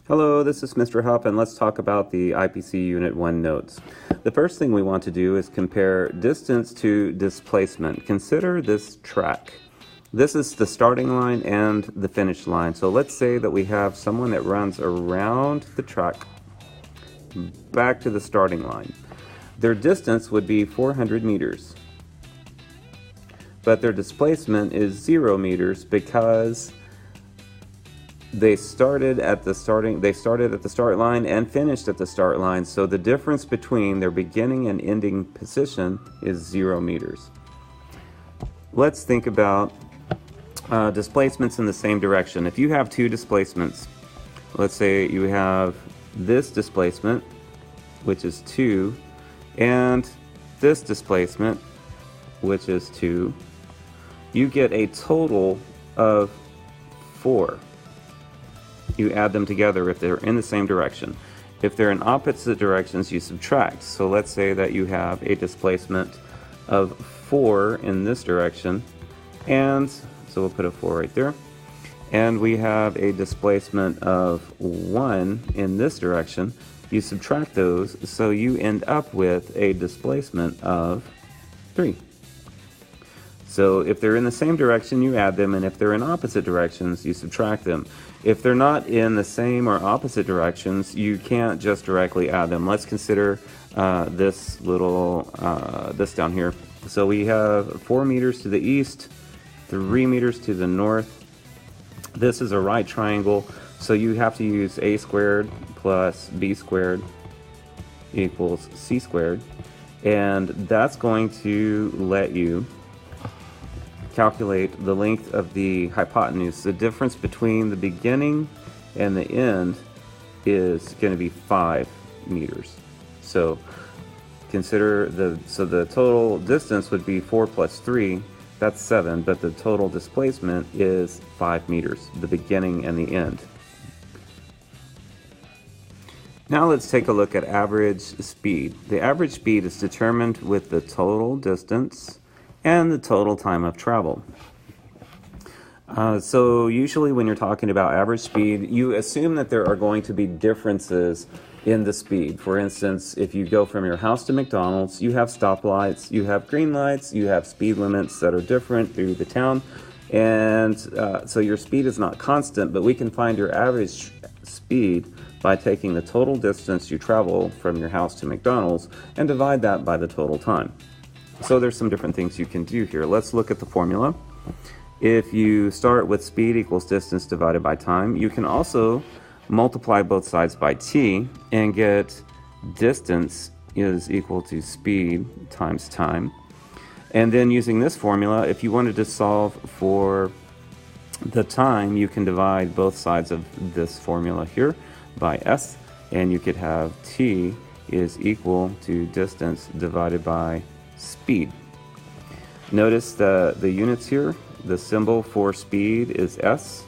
Hello, this is Mr. Hupp, and let's talk about the IPC Unit 1 notes. The first thing we want to do is compare distance to displacement. Consider this track. This is the starting line and the finish line. So let's say that we have someone that runs around the track back to the starting line. Their distance would be 400 meters. But their displacement is 0 meters because they started at the start line and finished at the start line, so the difference between their beginning and ending position is 0 meters. Let's think about displacements in the same direction. If you have two displacements, let's say you have this displacement, which is 2, and this displacement, which is 2, you get a total of 4. You add them together if they're in the same direction. If they're in opposite directions, you subtract. So let's say that you have a displacement of 4 in this direction, and so we'll put a 4 right there. And we have a displacement of 1 in this direction. You subtract those, so you end up with a displacement of 3. So if they're in the same direction, you add them, and if they're in opposite directions, you subtract them. If they're not in the same or opposite directions, you can't just directly add them. Let's consider this down here. So we have 4 meters to the east, 3 meters to the north. This is a right triangle, so you have to use a squared plus b squared equals c squared, and that's going to let you calculate the length of the hypotenuse. The difference between the beginning and the end is going to be 5 meters. So consider the total distance would be 4 plus 3, that's 7, but the total displacement is 5 meters, the beginning and the end. Now let's take a look at average speed. The average speed is determined with the total distance and the total time of travel. So usually when you're talking about average speed, you assume that there are going to be differences in the speed. For instance, if you go from your house to McDonald's, you have stoplights, you have green lights, you have speed limits that are different through the town, and so your speed is not constant, but we can find your average speed by taking the total distance you travel from your house to McDonald's and divide that by the total time. So there's some different things you can do here. Let's look at the formula. If you start with speed equals distance divided by time, you can also multiply both sides by t and get distance is equal to speed times time. And then using this formula, if you wanted to solve for the time, you can divide both sides of this formula here by s, and you could have t is equal to distance divided by speed. Notice the units here. The symbol for speed is s,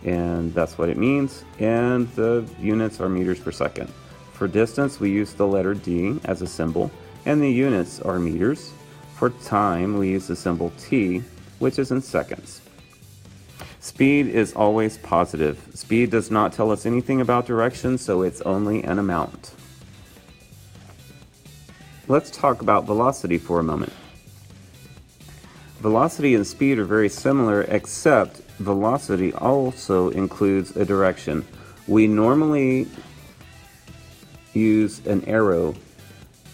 and that's what it means, and the units are meters per second. For distance, we use the letter d as a symbol, and the units are meters. For time, we use the symbol t, which is in seconds. Speed is always positive. Speed does not tell us anything about direction, so it's only an amount. Let's talk about velocity for a moment. Velocity and speed are very similar, except velocity also includes a direction. We normally use an arrow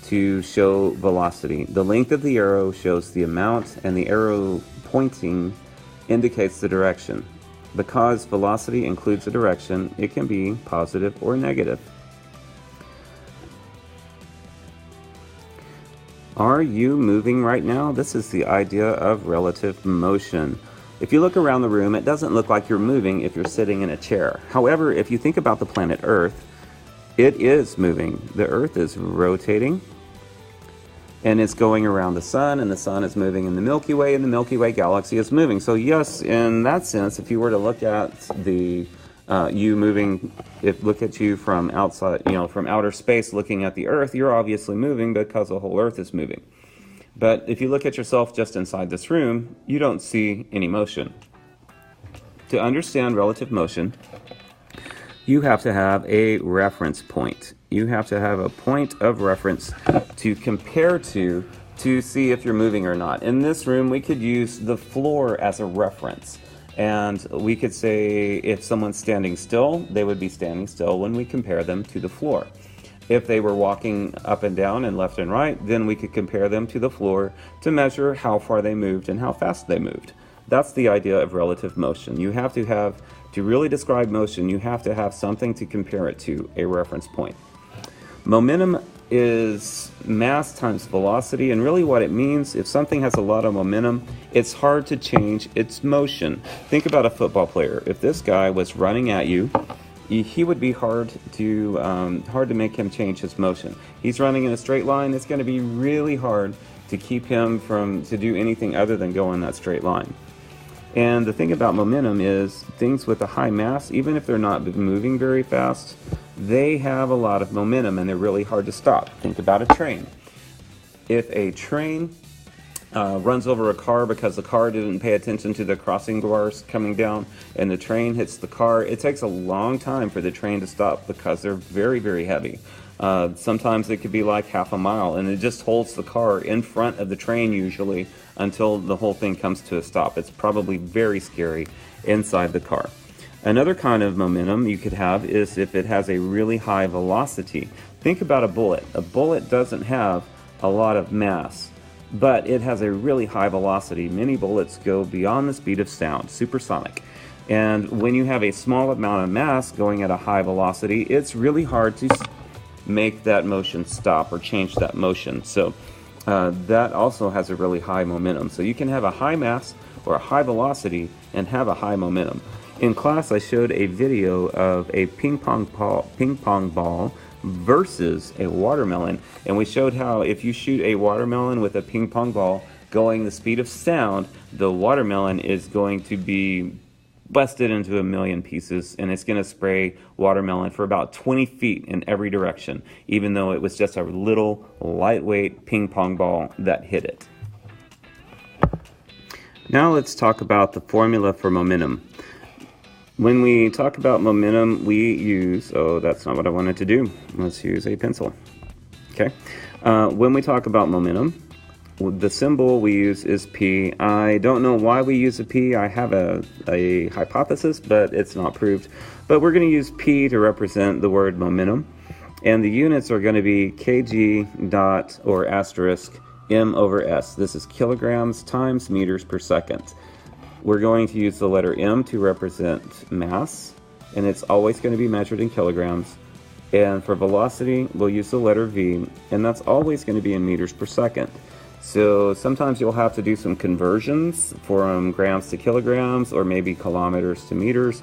to show velocity. The length of the arrow shows the amount, and the arrow pointing indicates the direction. Because velocity includes a direction, it can be positive or negative. Are you moving right now? This is the idea of relative motion. If you look around the room, it doesn't look like you're moving if you're sitting in a chair. However, if you think about the planet Earth, it is moving. The Earth is rotating, and it's going around the sun, and the sun is moving in the Milky Way, and the Milky Way galaxy is moving. So yes, in that sense, if you were to look at the look at you from outside, from outer space looking at the Earth, you're obviously moving because the whole Earth is moving. But if you look at yourself just inside this room, you don't see any motion. To understand relative motion, you have to have a reference point. You have to have a point of reference to compare to see if you're moving or not. In this room, we could use the floor as a reference. And we could say if someone's standing still, they would be standing still when we compare them to the floor. If they were walking up and down and left and right, then we could compare them to the floor to measure how far they moved and how fast they moved. That's the idea of relative motion. You have to really describe motion, you have to have something to compare it to, a reference point. Momentum is mass times velocity, and really what it means, if something has a lot of momentum, it's hard to change its motion. Think about a football player. If this guy was running at you, he would be hard to make him change his motion. He's running in a straight line. It's going to be really hard to keep him to do anything other than go in that straight line. And the thing about momentum is things with a high mass, even if they're not moving very fast, they have a lot of momentum and they're really hard to stop. Think about a train. If a train runs over a car because the car didn't pay attention to the crossing bars coming down and the train hits the car, it takes a long time for the train to stop because they're very, very heavy. Sometimes it could be like half a mile, and it just holds the car in front of the train usually until the whole thing comes to a stop. It's probably very scary inside the car. Another kind of momentum you could have is if it has a really high velocity. Think about a bullet. A bullet doesn't have a lot of mass, but it has a really high velocity. Many bullets go beyond the speed of sound, supersonic. And when you have a small amount of mass going at a high velocity, it's really hard to make that motion stop or change that motion. So that also has a really high momentum. So you can have a high mass or a high velocity and have a high momentum. In class, I showed a video of a ping pong ball versus a watermelon, and we showed how if you shoot a watermelon with a ping pong ball going the speed of sound, the watermelon is going to be busted into a million pieces, and it's going to spray watermelon for about 20 feet in every direction, even though it was just a little lightweight ping pong ball that hit it. Now let's talk about the formula for momentum. When we talk about momentum, we use, oh, that's not what I wanted to do. Let's use a pencil. Okay. When we talk about momentum, the symbol we use is P. I don't know why we use a P. I have a hypothesis, but it's not proved. But we're going to use P to represent the word momentum. And the units are going to be kg dot or asterisk m over s. This is kilograms times meters per second. We're going to use the letter M to represent mass, and it's always going to be measured in kilograms. And for velocity, we'll use the letter V, and that's always going to be in meters per second. So sometimes you'll have to do some conversions from grams to kilograms or maybe kilometers to meters.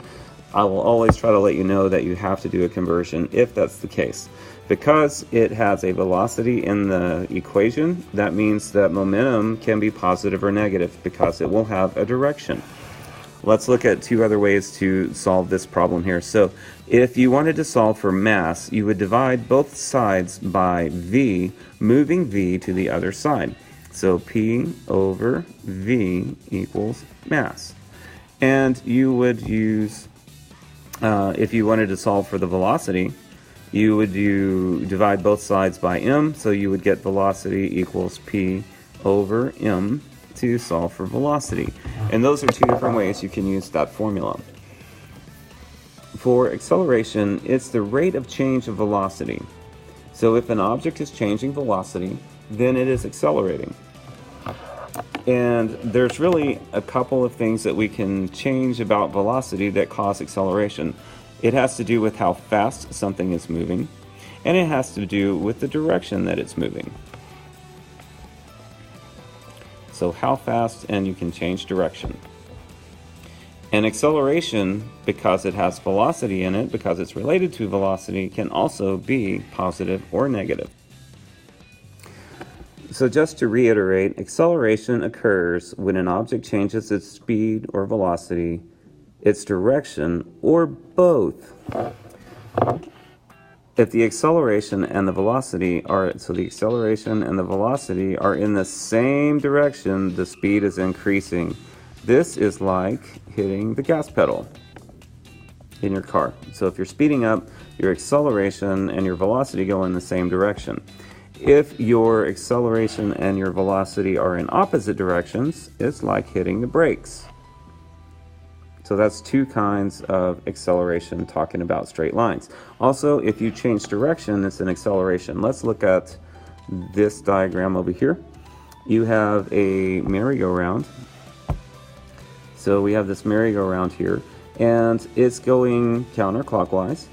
I will always try to let you know that you have to do a conversion if that's the case. Because it has a velocity in the equation, that means that momentum can be positive or negative because it will have a direction. Let's look at two other ways to solve this problem here. So if you wanted to solve for mass, you would divide both sides by V, moving V to the other side. So P over V equals mass. And you would use, if you wanted to solve for the velocity, you would divide both sides by m, so you would get velocity equals P over m to solve for velocity. And those are two different ways you can use that formula. For acceleration, it's the rate of change of velocity. So if an object is changing velocity, then it is accelerating. And there's really a couple of things that we can change about velocity that cause acceleration. It has to do with how fast something is moving, and it has to do with the direction that it's moving. So how fast, and you can change direction. And acceleration, because it has velocity in it, because it's related to velocity, can also be positive or negative. So just to reiterate, acceleration occurs when an object changes its speed or velocity, its direction, or both. If the acceleration and the velocity are in the same direction, the speed is increasing. This is like hitting the gas pedal. in your car. So if you're speeding up, your acceleration and your velocity go in the same direction. If your acceleration and your velocity are in opposite directions, it's like hitting the brakes. So that's two kinds of acceleration talking about straight lines. Also, if you change direction, it's an acceleration. Let's look at this diagram over here. You have a merry-go-round. So we have this merry-go-round here, and it's going counterclockwise.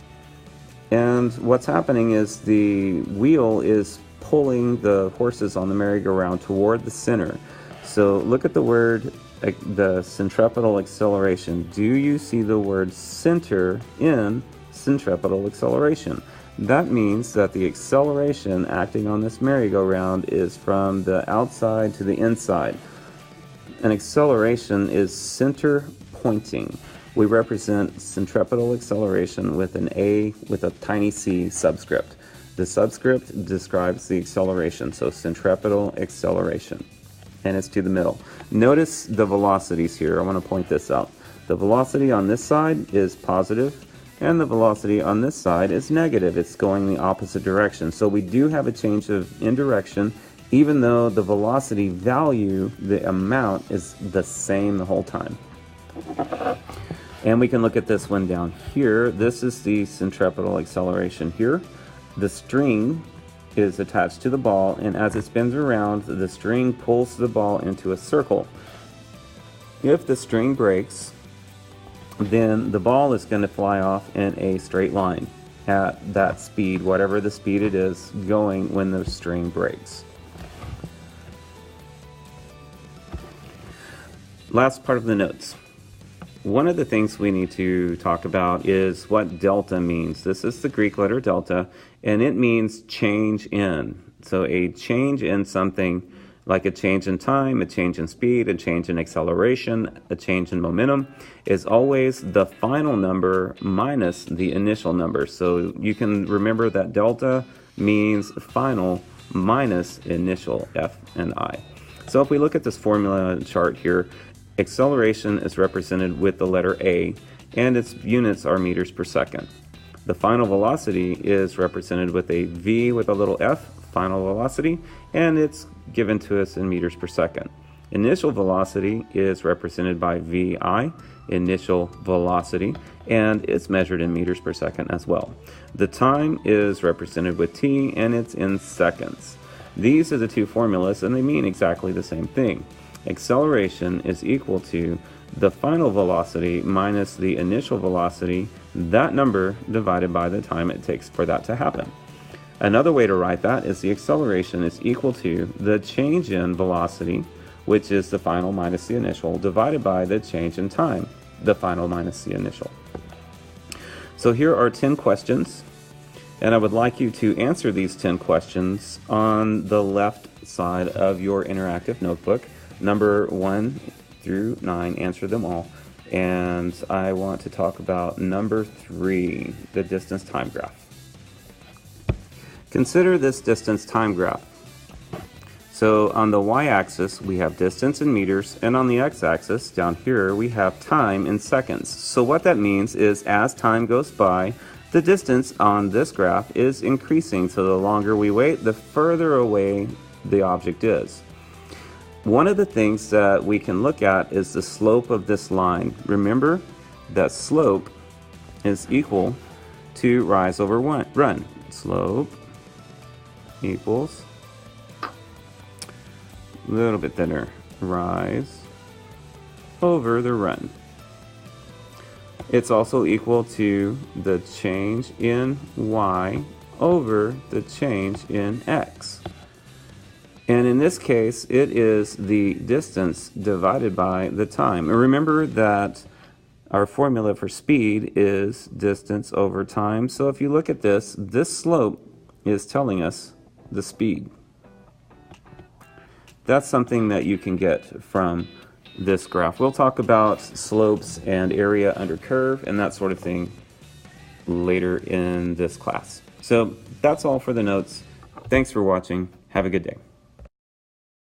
And what's happening is the wheel is pulling the horses on the merry-go-round toward the center. So look at the word, the centripetal acceleration. Do you see the word center in centripetal acceleration? That means that the acceleration acting on this merry-go-round is from the outside to the inside. An acceleration is center pointing. We represent centripetal acceleration with an A with a tiny c subscript. The subscript describes the acceleration, so centripetal acceleration, and it's to the middle. Notice the velocities here. I want to point this out. The velocity on this side is positive, and the velocity on this side is negative. It's going the opposite direction. So we do have a change in direction, even though the velocity value, the amount, is the same the whole time. And we can look at this one down here. This is the centripetal acceleration here. The string is attached to the ball, and as it spins around, the string pulls the ball into a circle. If the string breaks, then the ball is going to fly off in a straight line at that speed, whatever the speed it is going when the string breaks. Last part of the notes. One of the things we need to talk about is what delta means. This is the Greek letter delta, and it means change in. So a change in something, like a change in time, a change in speed, a change in acceleration, a change in momentum, is always the final number minus the initial number. So you can remember that delta means final minus initial F and I. So if we look at this formula chart here, acceleration is represented with the letter A, and its units are meters per second. The final velocity is represented with a V with a little f, final velocity, and it's given to us in meters per second. Initial velocity is represented by VI, initial velocity, and it's measured in meters per second as well. The time is represented with T, and it's in seconds. These are the two formulas, and they mean exactly the same thing. Acceleration is equal to the final velocity minus the initial velocity, that number divided by the time it takes for that to happen. Another way to write that is the acceleration is equal to the change in velocity, which is the final minus the initial, divided by the change in time, the final minus the initial. So here are 10 questions, and I would like you to answer these 10 questions on the left side of your interactive notebook. Number 1 through 9, answer them all. And I want to talk about number 3, the distance time graph. Consider this distance time graph. So on the y-axis, we have distance in meters, and on the x-axis, down here, we have time in seconds. So what that means is as time goes by, the distance on this graph is increasing. So the longer we wait, the further away the object is. One of the things that we can look at is the slope of this line. Remember that slope is equal to rise over run. Slope equals, a little bit thinner, rise over the run. It's also equal to the change in y over the change in x. And in this case, it is the distance divided by the time. And remember that our formula for speed is distance over time. So if you look at this, this slope is telling us the speed. That's something that you can get from this graph. We'll talk about slopes and area under curve and that sort of thing later in this class. So that's all for the notes. Thanks for watching. Have a good day.